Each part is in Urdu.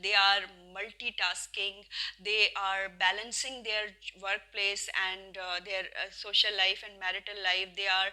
they are multitasking, they are balancing their workplace and their social life and marital life, they are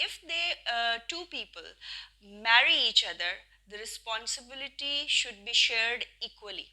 If they two people marry each other, the responsibility should be shared equally।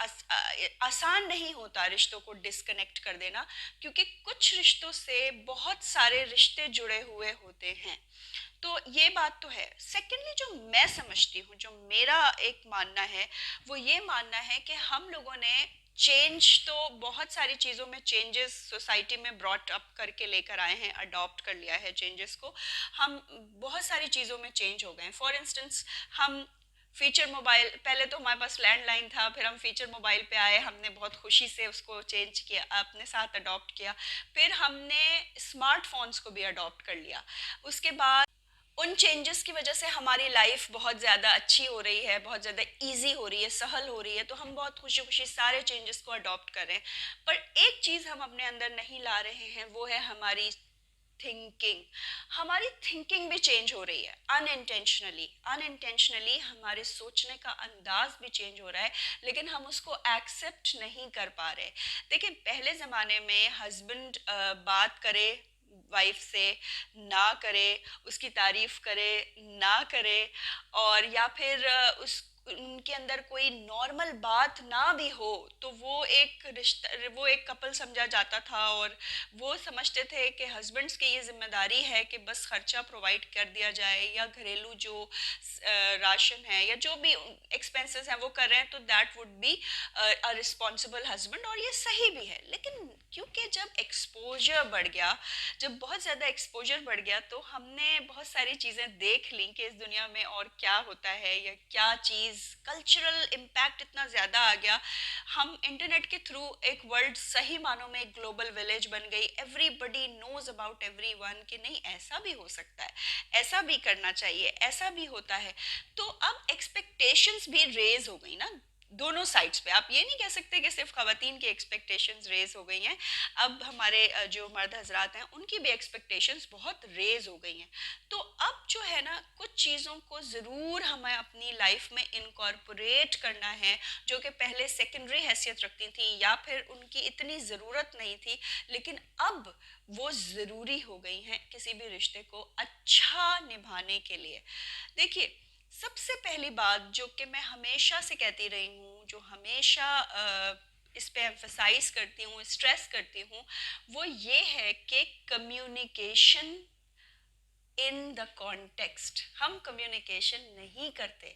آسان نہیں ہوتا رشتوں کو ڈسکنیکٹ کر دینا، کیونکہ کچھ رشتوں سے بہت سارے رشتے جڑے ہوئے ہوتے ہیں. تو یہ بات تو ہے. سیکنڈلی جو میں سمجھتی ہوں، جو میرا ایک ماننا ہے، وہ یہ ماننا ہے کہ ہم لوگوں نے چینج تو بہت ساری چیزوں میں چینجز سوسائٹی میں براٹ اپ کر کے لے کر آئے ہیں، اڈاپٹ کر لیا ہے چینجز کو. ہم بہت ساری چیزوں میں چینج ہو گئے ہیں. فار انسٹنس ہم فیچر موبائل، پہلے تو ہمارے پاس لینڈ لائن تھا، پھر ہم فیچر موبائل پہ آئے، ہم نے بہت خوشی سے اس کو چینج کیا، اپنے ساتھ اڈاپٹ کیا. پھر ہم نے اسمارٹ فونس کو بھی اڈاپٹ کر لیا. اس کے بعد ان چینجز کی وجہ سے ہماری لائف بہت زیادہ اچھی ہو رہی ہے، بہت زیادہ ایزی ہو رہی ہے، سہل ہو رہی ہے، تو ہم بہت خوشی خوشی سارے چینجز کو اڈاپٹ کر رہے ہیں. پر ایک چیز ہم اپنے اندر نہیں لا رہے ہیں، وہ ہے ہماری تھنکنگ. ہماری تھنکنگ بھی چینج ہو رہی ہے ان انٹینشنلی ہمارے سوچنے کا انداز بھی چینج ہو رہا ہے، لیکن ہم اس کو ایکسیپٹ نہیں کر پا رہے. دیکھیں پہلے زمانے میں ہسبینڈ بات کرے وائف سے، نہ کرے، اس کی تعریف کرے نہ کرے، اور یا پھر اس ان کے اندر کوئی نارمل بات نہ بھی ہو تو وہ ایک رشتہ، وہ ایک کپل سمجھا جاتا تھا، اور وہ سمجھتے تھے کہ ہسبینڈس کی یہ ذمہ داری ہے کہ بس خرچہ پرووائڈ کر دیا جائے، یا گھریلو جو راشن ہے یا جو بھی ایکسپینسز ہیں وہ کر رہے ہیں تو that would be responsible husband. اور یہ صحیح بھی ہے. لیکن کیونکہ جب ایکسپوجر بڑھ گیا، جب بہت زیادہ ایکسپوجر بڑھ گیا، تو ہم نے بہت ساری چیزیں دیکھ لیں کہ اس دنیا میں اور کیا ہوتا ہے، یا کیا چیز کلچرل امپیکٹ اتنا زیادہ آ گیا. ہم انٹرنیٹ کے تھرو ایک ورلڈ صحیح معنوں میں ایک گلوبل ولیج بن گئی. Everybody knows about everyone کہ نہیں ایسا بھی ہو سکتا ہے، ایسا بھی کرنا چاہیے، ایسا بھی ہوتا ہے. تو اب ایکسپیکٹیشنز بھی ریز ہو گئی نا دونوں سائڈس پہ. آپ یہ نہیں کہہ سکتے کہ صرف خواتین کی ایکسپیکٹیشنز ریز ہو گئی ہیں، اب ہمارے جو مرد حضرات ہیں ان کی بھی ایکسپیکٹیشنز بہت ریز ہو گئی ہیں. تو اب جو ہے نا کچھ چیزوں کو ضرور ہمیں اپنی لائف میں انکارپوریٹ کرنا ہے، جو کہ پہلے سیکنڈری حیثیت رکھتی تھی یا پھر ان کی اتنی ضرورت نہیں تھی، لیکن اب وہ ضروری ہو گئی ہیں کسی بھی رشتے کو اچھا نبھانے کے لیے. دیکھیے سب سے پہلی بات جو کہ میں ہمیشہ سے کہتی رہی ہوں، جو ہمیشہ اس پہ ایمفسائز کرتی ہوں، اسٹریس کرتی ہوں، وہ یہ ہے کہ کمیونیکیشن ان دا کانٹیکسٹ. ہم کمیونیکیشن نہیں کرتے.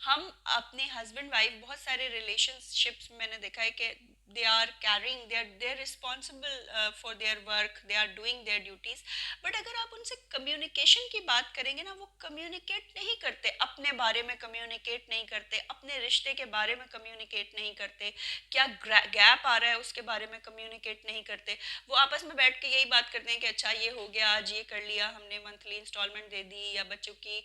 ہم اپنے ہسبینڈ وائف بہت سارے ریلیشن شپس میں نے دیکھا ہے کہ they are caring, they are responsible for their work, they are doing their duties. But اگر آپ ان سے کمیونیکیشن کی بات کریں گے نا، وہ کمیونیکیٹ نہیں کرتے، اپنے بارے میں کمیونیکیٹ نہیں کرتے، اپنے رشتے کے بارے میں کمیونیکیٹ نہیں کرتے، کیا گیپ آ رہا ہے اس کے بارے میں کمیونیکیٹ نہیں کرتے. وہ آپس میں بیٹھ کے یہی بات کرتے ہیں کہ اچھا یہ ہو گیا، آج یہ کر لیا ہم نے، منتھلی انسٹالمنٹ دے دی، یا بچوں کی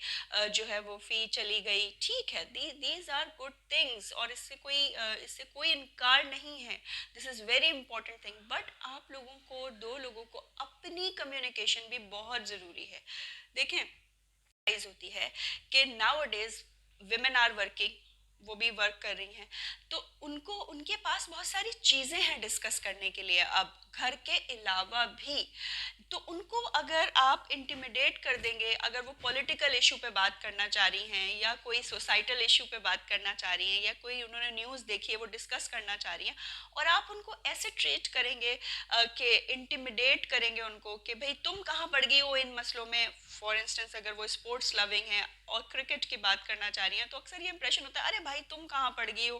جو ہے وہ فی چلی گئی. ٹھیک ہے، دیز آر گڈ تھنگس، اور اس سے کوئی انکار نہیں ہے. This is very important thing. But آپ لوگوں کو، دو لوگوں کو اپنی کمیونیکیشن بھی بہت ضروری ہے. دیکھیں ہوتی ہے کہ nowadays women are working, وہ بھی ورک کر رہی ہیں، تو ان کے پاس بہت ساری چیزیں ہیں ڈسکس کرنے کے لیے اب گھر کے علاوہ بھی. تو ان کو اگر آپ انٹیمیڈیٹ کر دیں گے، اگر وہ پولیٹیکل ایشو پہ بات کرنا چاہ رہی ہیں، یا کوئی سوسائٹل ایشو پہ بات کرنا چاہ رہی ہیں، یا کوئی انہوں نے نیوز دیکھی ہے وہ ڈسکس کرنا چاہ رہی ہیں، اور آپ ان کو ایسے ٹریٹ کریں گے کہ انٹیمیڈیٹ کریں گے ان کو کہ بھئی تم کہاں پڑ گئی ہو ان مسئلوں میں. فار انسٹنس اگر وہ اسپورٹس لونگ ہیں اور کرکٹ کی بات کرنا چاہ رہی ہیں، تو اکثر یہ امپریشن ہوتا ہے ارے بھائی تم کہاں پڑ گئی ہو.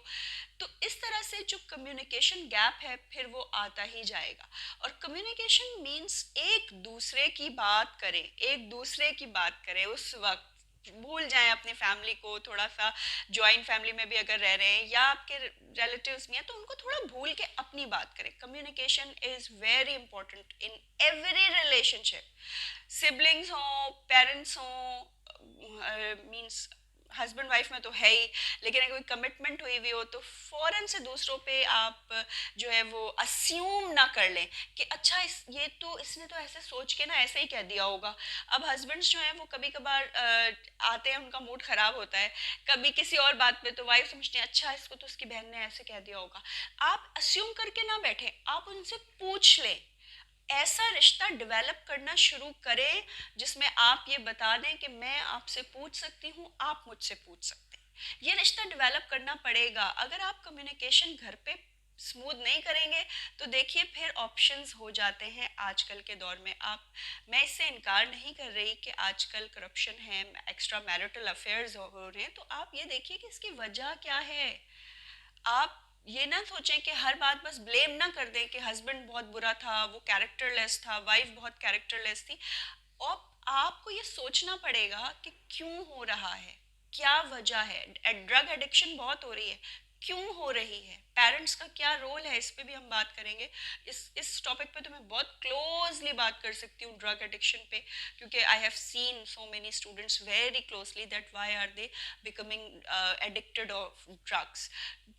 تو اس طرح سے جو کمیونیکیشن گیپ ہے پھر وہ آتا ہی جائے گا. اور کمیونیکیشن مینس ایک دوسرے کی بات کریں، ایک دوسرے کی بات کریں. اس وقت بھول جائیں اپنی فیملی کو، تھوڑا سا جوائنٹ فیملی میں بھی اگر رہ رہے ہیں یا آپ کے ریلیٹیوز میں ہیں تو ان کو تھوڑا بھول کے اپنی بات کریں. Communication is very important in every relation ship. Siblings ہوں، پیرنٹس ہوں، مینس ہسبینڈ وائف میں تو ہے ہی، لیکن اگر کوئی کمٹمنٹ ہوئی ہوئی ہو تو فوراً سے دوسروں پہ آپ جو ہے وہ اسیوم نہ کر لیں کہ اچھا اس نے تو ایسے سوچ کے نا ایسے ہی کہہ دیا ہوگا. اب ہسبینڈس جو ہیں وہ کبھی کبھار آتے ہیں، ان کا موڈ خراب ہوتا ہے کبھی کسی اور بات پہ، تو وائف سمجھتی ہیں اچھا اس کو تو اس کی بہن نے ایسے کہہ دیا ہوگا. آپ اسیوم کر کے نہ بیٹھیں، آپ ان سے پوچھ لیں. ایسا رشتہ ڈیولپ کرنا شروع کریں جس میں آپ یہ بتا دیں کہ میں آپ سے پوچھ سکتی ہوں، آپ مجھ سے پوچھ سکتے ہیں. یہ رشتہ ڈیولپ کرنا پڑے گا. اگر آپ کمیونیکیشن گھر پہ اسموتھ نہیں کریں گے تو دیکھیے پھر آپشنز ہو جاتے ہیں آج کل کے دور میں. میں اس سے انکار نہیں کر رہی کہ آج کل کرپشن ہے, ایکسٹرا میرٹل افیئرز ہو رہے ہیں, تو آپ یہ دیکھیے کہ اس کی وجہ کیا ہے. آپ یہ نہ سوچیں کہ ہر بات بس بلیم نہ کر دیں کہ ہسبینڈ بہت برا تھا, وہ کیریکٹر لیس تھا, وائف بہت کیریکٹر لیس تھی. اور آپ کو یہ سوچنا پڑے گا کہ کیوں ہو رہا ہے, کیا وجہ ہے. ڈرگ ایڈکشن بہت ہو رہی ہے, کیوں ہو رہی ہے, پیرنٹس کا کیا رول ہے, اس پہ بھی ہم بات کریں گے. اس ٹاپک پہ تو میں بہت کلوزلی بات کر سکتی ہوں ڈرگ ایڈکشن پہ, کیونکہ I have seen so many students very closely that why are they becoming addicted of drugs.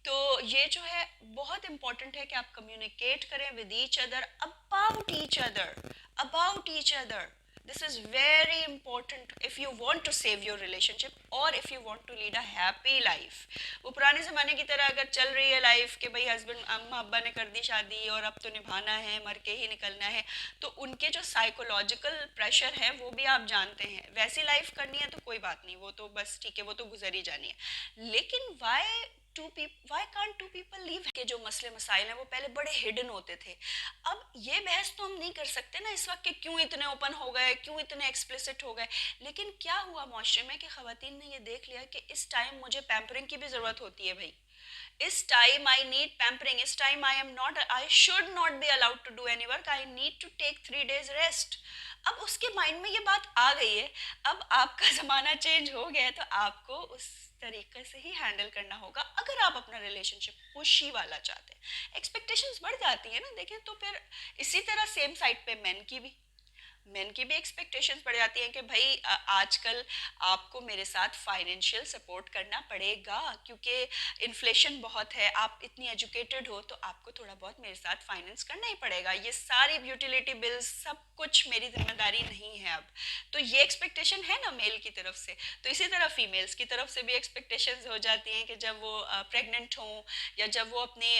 تو یہ جو ہے بہت امپورٹنٹ ہے کہ آپ کمیونیکیٹ کریں with each other, about each other, about each other. This is very important if you want to save your relationship or if you want to lead a happy life. وہ پرانے زمانے کی طرح اگر چل رہی ہے لائف کہ بھئی ہسبینڈ اماں ابا نے کر دی شادی اور اب تو نبھانا ہے, مر کے ہی نکلنا ہے, تو ان کے جو سائیکولوجیکل پریشر ہے وہ بھی آپ جانتے ہیں. ویسی لائف کرنی ہے تو کوئی بات نہیں, وہ تو بس ٹھیک ہے, وہ تو گزر ہی جانی ہے. لیکن وائی کانٹ ٹو پیپل لیو کے جو مسئلے مسائل ہیں وہ پہلے بڑے ہڈن ہوتے تھے. اب یہ بحث تو ہم نہیں کر سکتے نا اس وقت کہ کیوں اتنے اوپن ہو گئے, کیوں اتنے ایکسپلسٹ ہو گئے. لیکن کیا ہوا معاشرے میں کہ خواتین نے یہ دیکھ لیا کہ اس ٹائم مجھے پیمپرنگ کی بھی ضرورت ہوتی ہے بھائی. اس ٹائم آئی نیڈ پیمپرنگ, اس time I should not be allowed to do any work, I need to take 3 days rest. اب اس کے مائنڈ میں یہ بات آ گئی ہے, اب آپ کا زمانہ چینج ہو گیا ہے تو آپ کو اس طریقے سے ہی ہینڈل کرنا ہوگا اگر آپ اپنا ریلیشن شپ خوشی والا چاہتے ہیں. ایکسپیکٹیشنز بڑھ جاتی ہیں نا, دیکھیں تو پھر اسی طرح سیم سائڈ پہ مین کی بھی ایکسپیکٹیشنز پڑ جاتی ہیں کہ بھائی آج کل آپ کو میرے ساتھ فائنینشیل سپورٹ کرنا پڑے گا کیونکہ انفلیشن بہت ہے, آپ اتنی ایجوکیٹڈ ہو تو آپ کو تھوڑا بہت میرے ساتھ فائنینس کرنا ہی پڑے گا, یہ ساری یوٹیلیٹی بلز سب کچھ میری ذمہ داری نہیں ہے اب. تو یہ ایکسپیکٹیشن ہے نا میل کی طرف سے, تو اسی طرح فیمیلز کی طرف سے بھی ایکسپیکٹیشنز ہو جاتی ہیں کہ جب وہ پریگننٹ ہوں یا جب وہ اپنے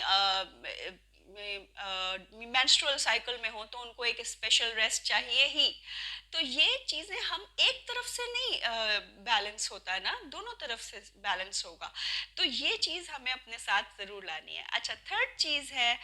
مینسٹرول سائیکل میں ہوں تو ان کو ایک اسپیشل ریسٹ چاہیے ہی. تو یہ چیزیں ہم ایک طرف سے نہیں بیلنس ہوتا ہے نا, دونوں طرف سے بیلنس ہوگا. تو یہ چیز ہمیں اپنے ساتھ ضرور لانی ہے. اچھا, تھرڈ چیز ہے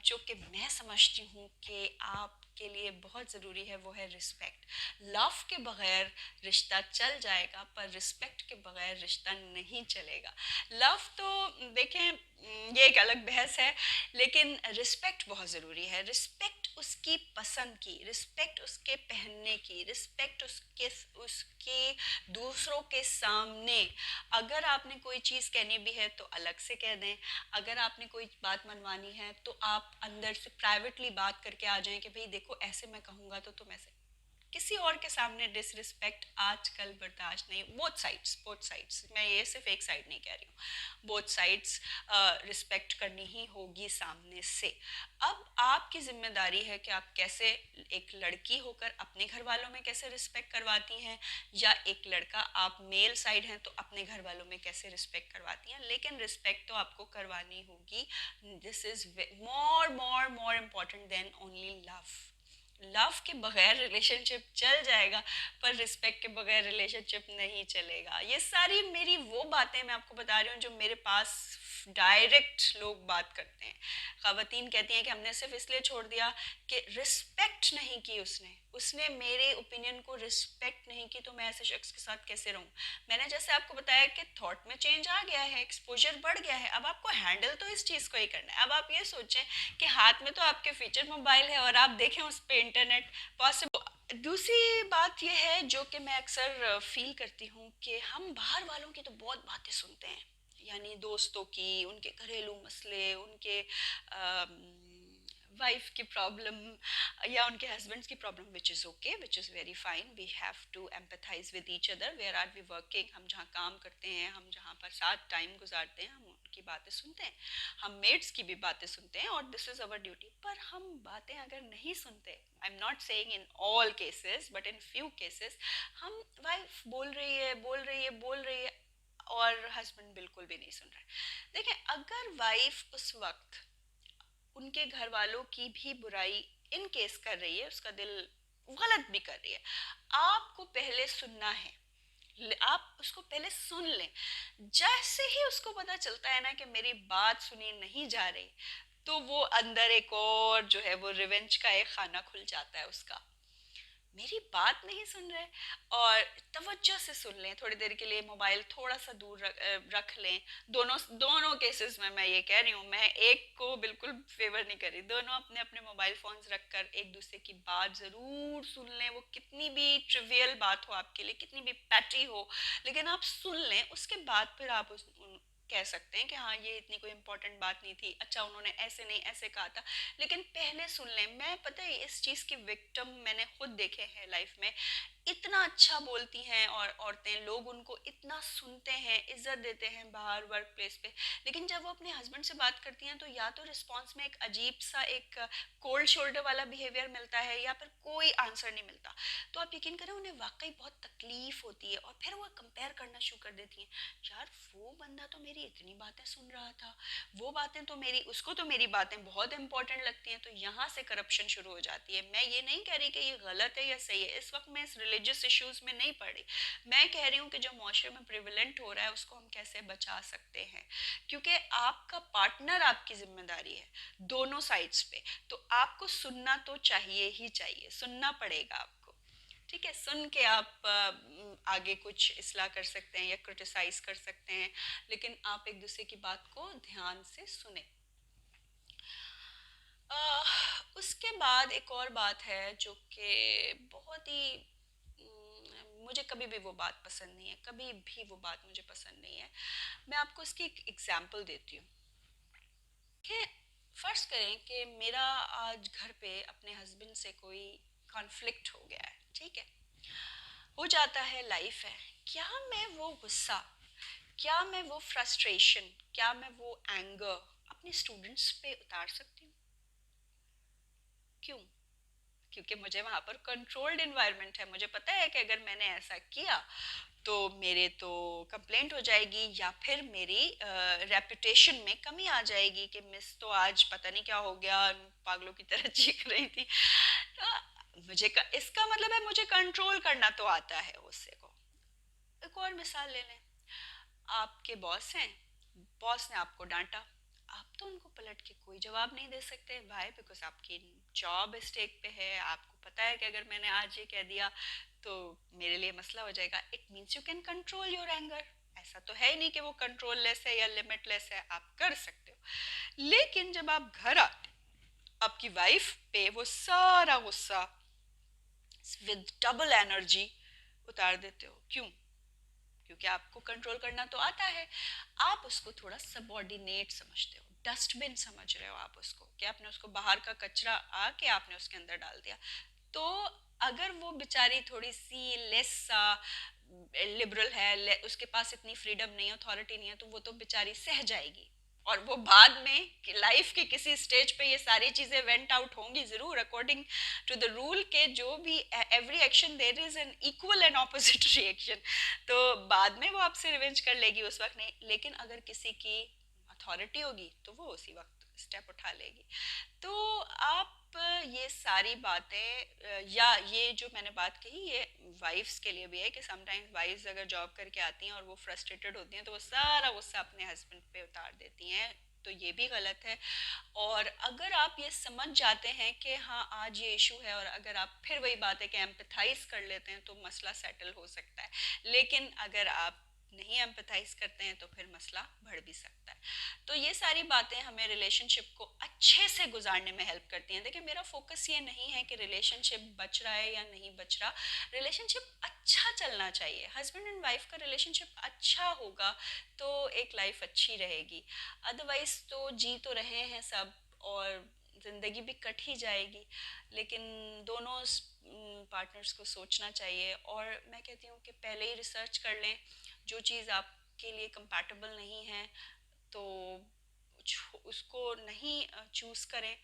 جو کہ میں سمجھتی ہوں کہ آپ کے لیے بہت ضروری ہے, وہ ہے رسپیکٹ. لو کے بغیر رشتہ چل جائے گا پر رسپیکٹ کے بغیر رشتہ نہیں چلے گا. لو تو دیکھیں یہ ایک الگ بحث ہے, لیکن رسپیکٹ بہت ضروری ہے. رسپیکٹ اس کی پسند کی, رسپیکٹ اس کے پہننے کی, رسپیکٹ اس کے دوسروں کے سامنے. اگر آپ نے کوئی چیز کہنی بھی ہے تو الگ سے کہہ دیں, اگر آپ نے کوئی بات منوانی ہے تو آپ اندر سے پرائیویٹلی بات کر کے آ جائیں کہ بھئی دیکھو ایسے میں کہوں گا تو تم ایسے. کسی اور کے سامنے ڈس رسپیکٹ آج کل برداشت نہیں. بوتھ سائڈس, میں یہ صرف ایک سائڈ نہیں کہہ رہی ہوں, بوتھ سائڈس رسپیکٹ کرنی ہی ہوگی سامنے سے. اب آپ کی ذمہ داری ہے کہ آپ کیسے ایک لڑکی ہو کر اپنے گھر والوں میں کیسے رسپیکٹ کرواتی ہیں, یا ایک لڑکا آپ میل سائڈ ہیں تو اپنے گھر والوں میں کیسے رسپیکٹ کرواتی ہیں. لیکن رسپیکٹ تو آپ کو کروانی ہوگی. دس از more important then only love. لو کے بغیر ریلیشن شپ چل جائے گا پر رسپیکٹ کے بغیر ریلیشن شپ نہیں چلے گا. یہ ساری میری وہ باتیں میں آپ کو بتا رہی ہوں جو میرے پاس ڈائریکٹ لوگ بات کرتے ہیں. خواتین کہتی ہیں کہ ہم نے صرف اس لیے چھوڑ دیا کہ رسپیکٹ نہیں کی اس نے میرے اوپینین کو رسپیکٹ نہیں کی, تو میں ایسے شخص کے ساتھ کیسے رہوں. میں نے جیسے آپ کو بتایا کہ تھاٹ میں چینج آ گیا ہے, ایکسپوجر بڑھ گیا ہے, اب آپ کو ہینڈل تو اس چیز کو ہی کرنا ہے. اب آپ یہ سوچیں کہ ہاتھ میں تو آپ کے فیچر موبائل ہے اور آپ دیکھیں اس پہ انٹرنیٹ پاسبل. دوسری بات یہ ہے جو کہ میں اکثر فیل کرتی ہوں کہ ہم باہر والوں کی تو بہت باتیں سنتے ہیں, یعنی دوستوں کی, ان کے گھریلو مسئلے, ان کے وائف کی پرابلم یا ان کے ہسبینڈس کی problem, which is okay, which is very fine. We have to empathize with each other. Where are we working, ہم جہاں کام کرتے ہیں, ہم جہاں پر ساتھ ٹائم گزارتے ہیں, ہم ان کی باتیں سنتے ہیں, ہم میڈس کی بھی باتیں سنتے ہیں, اور this is our duty. پر ہم باتیں اگر نہیں سنتے, I'm not saying in all cases but in few cases, ہم وائف بول رہی ہے اور ہسبینڈ بالکل بھی نہیں سن رہا ہے. دیکھیں اگر وائف اس وقت ان کے گھر والوں کی بھی برائی ان کیس کر رہی ہے, اس کا دل غلط بھی کر رہی ہے, آپ کو پہلے سننا ہے. آپ اس کو پہلے سن لیں. جیسے ہی اس کو پتا چلتا ہے نا کہ میری بات سنی نہیں جا رہی، تو وہ اندر ایک اور جو ہے وہ ریونج کا ایک خانہ کھل جاتا ہے اس کا. میری بات نہیں سن رہے، اور توجہ سے سن لیں تھوڑی دیر کے لیے، موبائل تھوڑا سا دور رکھ لیں. دونوں دونوں کیسز میں یہ کہہ رہی ہوں، میں ایک کو بالکل فیور نہیں کر رہی. دونوں اپنے اپنے موبائل فونز رکھ کر ایک دوسرے کی بات ضرور سن لیں. وہ کتنی بھی ٹریویل بات ہو آپ کے لیے، کتنی بھی پیٹی ہو، لیکن آپ سن لیں. اس کے بعد پھر آپ کہہ سکتے ہیں کہ ہاں یہ اتنی کوئی امپورٹنٹ بات نہیں تھی، اچھا انہوں نے ایسے نہیں ایسے کہا تھا. لیکن پہلے سن لیں. میں پتہ ہے اس چیز کی وکٹم میں نے خود دیکھے ہیں لائف میں. اتنا اچھا بولتی ہیں اور عورتیں، لوگ ان کو اتنا سنتے ہیں، عزت دیتے ہیں باہر ورک پلیس پہ، لیکن جب وہ اپنے ہسبینڈ سے بات کرتی ہیں تو یا تو رسپانس میں ایک عجیب سا ایک کولڈ شولڈر والا بیہیویئر ملتا ہے، یا پھر کوئی آنسر نہیں ملتا. تو آپ یقین کریں انہیں واقعی بہت تکلیف ہوتی ہے، اور پھر وہ کمپیئر کرنا شروع کر دیتی ہیں. یار وہ بندہ تو میری اتنی باتیں سن رہا تھا، وہ باتیں تو میری، اس کو تو میری باتیں بہت امپورٹنٹ لگتی ہیں. تو یہاں سے کرپشن شروع ہو جاتی ہے. میں یہ نہیں کہہ رہی کہ یہ غلط ہے یا صحیح ہے، اس وقت میں اس ریلیجس ایشوز میں نہیں پڑ رہی. میں کہہ رہی ہوں کہ جو معاشرے میں پریولنٹ ہو رہا ہے اس کو ہم کیسے بچا سکتے ہیں. کیونکہ آپ کا پارٹنر آپ کی ذمہ داری ہے دونوں سائڈز پہ، تو آپ کو سننا تو چاہیے ہی چاہیے، سننا پڑے گا آپ کو. ٹھیک ہے، سن کے آپ آگے کچھ اصلاح کر سکتے ہیں یا کرٹیسائز کر سکتے ہیں، لیکن آپ ایک دوسرے کی بات کو دھیان سے سنیں. اس کے بعد ایک اور بات ہے جو کہ بہت ہی مجھے کبھی بھی وہ بات پسند نہیں ہے، کبھی بھی وہ بات مجھے پسند نہیں ہے. میں آپ کو اس کی ایک ایگزامپل دیتی ہوں کہ فرض کریں کہ میرا آج گھر پہ اپنے ہسبینڈ سے کوئی کانفلکٹ ہو گیا ہے. ٹھیک ہے، ہو جاتا ہے، لائف ہے. کیا میں وہ غصہ، کیا میں وہ فرسٹریشن، کیا میں وہ اینگر اپنے اسٹوڈنٹس پہ اتار سکتی ہوں؟ کیوں؟ کیونکہ مجھے وہاں پر کنٹرولڈ انوائرمنٹ ہے. مجھے پتا ہے کہ اگر میں نے ایسا کیا تو میرے تو کمپلینٹ ہو جائے گی، یا پھر میری ریپوٹیشن میں کمی آ جائے گی کہ مس تو آج پتہ نہیں کیا ہو گیا، پاگلوں کی طرح چیخ رہی تھی. مجھے اس کا مطلب ہے مجھے کنٹرول کرنا تو آتا ہے غصے کو. ایک اور مثال لے لیں. آپ کے باس ہیں، باس نے آپ کو ڈانٹا، آپ تو ان کو پلٹ کے کوئی جواب نہیں دے سکتے. وائی؟ بیکاز آپ کی جاب اسٹیک پہ ہے. آپ کو پتا ہے کہ اگر میں نے آج یہ کہہ دیا تو میرے لیے مسئلہ ہو جائے گا. It means you can control your anger. ایسا تو ہے ہی نہیں کہ وہ کنٹرول لیس ہے یا لمٹ لیس ہے، آپ کر سکتے ہو. لیکن جب آپ گھر آتے آپ کی وائف پہ وہ سارا غصہ ود ڈبل انرجی اتار دیتے ہو. کیوں؟ کیونکہ آپ کو کنٹرول کرنا تو آتا ہے. آپ اس کو تھوڑا سبارڈینیٹ سمجھتے ہو، ڈسٹ بن سمجھ رہے ہو آپ اس کو، کہ آپ نے اس کو باہر کا کچرا آ کے آپ نے اس کے اندر ڈال دیا. تو اگر وہ بیچاری تھوڑی سی لیس لبرل ہے، اس کے پاس اتنی فریڈم نہیں ہے، اتھارٹی نہیں ہے، تو وہ تو بیچاری سہ جائے گی. اور وہ بعد میں لائف کے کسی سٹیج پہ یہ ساری چیزیں وینٹ آؤٹ ہوں گی ضرور، اکارڈنگ ٹو دا رول کے جو بھی every action there is an equal and opposite reaction. تو بعد میں وہ آپ سے ریونج کر لے گی، اس وقت نہیں. لیکن اگر کسی کی اتھارٹی ہوگی تو وہ اسی وقت اسٹیپ اٹھا لے گی. تو آپ یہ ساری باتیں یا یہ جو میں نے بات کہی یہ وائفس کے لیے بھی ہے کہ سم ٹائمز وائفز اگر جاب کر کے آتی ہیں اور وہ فرسٹریٹڈ ہوتی ہیں تو وہ سارا غصہ اپنے ہسبینڈ پہ اتار دیتی ہیں. تو یہ بھی غلط ہے. اور اگر آپ یہ سمجھ جاتے ہیں کہ ہاں آج یہ ایشو ہے، اور اگر آپ پھر وہی بات ہے کہ ایمپتھائز کر لیتے ہیں تو مسئلہ سیٹل ہو سکتا ہے. لیکن اگر آپ نہیں ایمپتھائز کرتے ہیں تو پھر مسئلہ بڑھ بھی سکتا ہے. تو یہ ساری باتیں ہمیں ریلیشن شپ کو اچھے سے گزارنے میں ہیلپ کرتی ہیں. دیکھیں میرا فوکس یہ نہیں ہے کہ ریلیشن شپ بچ رہا ہے یا نہیں بچ رہا. ریلیشن شپ اچھا چلنا چاہیے. ہسبینڈ اینڈ وائف کا ریلیشن شپ اچھا ہوگا تو ایک لائف اچھی رہے گی. ادروائز تو جی تو رہے ہیں سب اور زندگی بھی کٹ ہی جائے گی. لیکن دونوں پارٹنرز کو سوچنا چاہیے. اور میں کہتی ہوں کہ پہلے ہی ریسرچ کر لیں. جو چیز آپ کے لیے کمپیٹیبل نہیں ہے تو اس کو نہیں چوز کریں.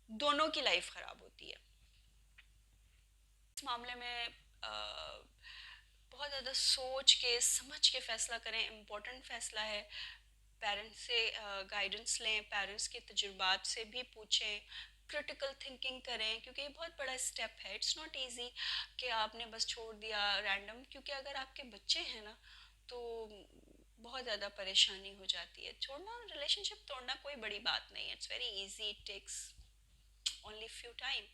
دونوں کی لائف خراب ہوتی ہے. اس معاملے میں بہت زیادہ سوچ کے سمجھ کے فیصلہ کریں. امپورٹنٹ فیصلہ ہے. پیرنٹس سے گائیڈنس لیں، پیرنٹس کے تجربات سے بھی پوچھیں. کرٹیکل تھنکنگ کریں، کیونکہ یہ بہت بڑا اسٹیپ ہے. اٹس ناٹ ایزی کہ آپ نے بس چھوڑ دیا رینڈم، کیونکہ اگر آپ کے بچے ہیں نا تو بہت زیادہ پریشانی ہو جاتی ہے. چھوڑنا، ریلیشن شپ توڑنا کوئی بڑی بات نہیں ہے، it's very easy, it takes only few time.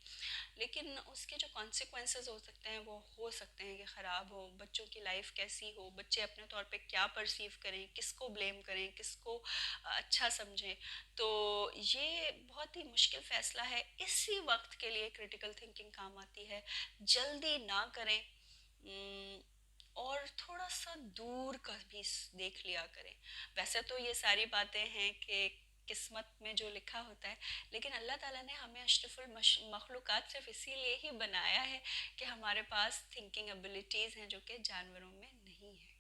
لیکن اس کے جو کانسیکوینسز ہو سکتے ہیں وہ ہو سکتے ہیں کہ خراب ہو، بچوں کی لائف کیسی ہو، بچے اپنے طور پہ کیا پرسیو کریں، کس کو بلیم کریں، کس کو اچھا سمجھیں. تو یہ بہت ہی مشکل فیصلہ ہے. اسی وقت کے لیے کریٹیکل تھنکنگ کام آتی ہے. جلدی نہ کریں، اور تھوڑا سا دور کا بھی دیکھ لیا کریں. ویسے تو یہ ساری باتیں ہیں کہ قسمت میں جو لکھا ہوتا ہے، لیکن اللہ تعالیٰ نے ہمیں اشرف المخلوقات صرف اسی لیے ہی بنایا ہے کہ ہمارے پاس تھنکنگ ابیلٹیز ہیں جو کہ جانوروں میں نہیں ہیں،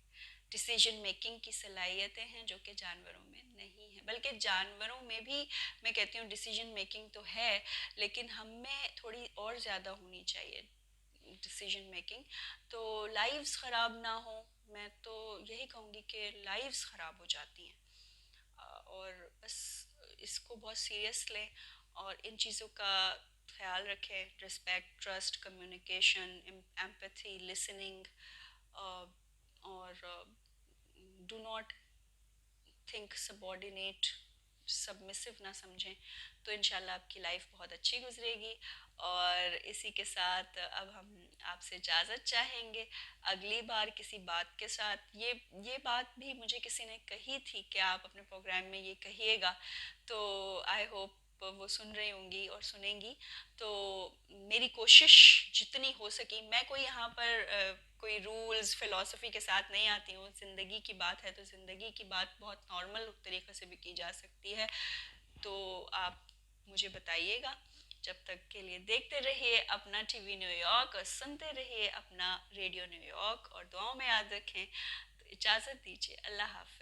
ڈیسیجن میکنگ کی صلاحیتیں ہیں جو کہ جانوروں میں نہیں ہیں. بلکہ جانوروں میں بھی میں کہتی ہوں ڈیسیجن میکنگ تو ہے، لیکن ہم میں تھوڑی اور زیادہ ہونی چاہیے ڈیسیجن میکنگ. تو لائفز خراب نہ ہوں، میں تو یہی کہوں گی کہ لائفز خراب ہو جاتی ہیں. اور بس اس کو بہت سیریس لیں اور ان چیزوں کا خیال رکھیں. Respect, trust, communication, empathy, listening, اور do not think subordinate, submissive نہ سمجھیں. تو انشاءاللہ آپ کی لائف بہت اچھی گزرے گی. اور اسی کے ساتھ اب ہم آپ سے اجازت چاہیں گے اگلی بار کسی بات کے ساتھ. یہ بات بھی مجھے کسی نے کہی تھی کہ آپ اپنے پروگرام میں یہ کہیے گا، تو آئی ہوپ وہ سن رہی ہوں گی اور سنیں گی. تو میری کوشش جتنی ہو سکی، میں کوئی یہاں پر کوئی رولز فلسفی کے ساتھ نہیں آتی ہوں. زندگی کی بات ہے تو زندگی کی بات بہت نارمل طریقے سے بھی کی جا سکتی ہے. تو آپ مجھے بتائیے گا. جب تک کے لیے دیکھتے رہیے اپنا ٹی وی نیو یارک اور سنتے رہیے اپنا ریڈیو نیو یارک، اور دعاؤں میں یاد رکھیں. تو اجازت دیجیے، اللہ حافظ.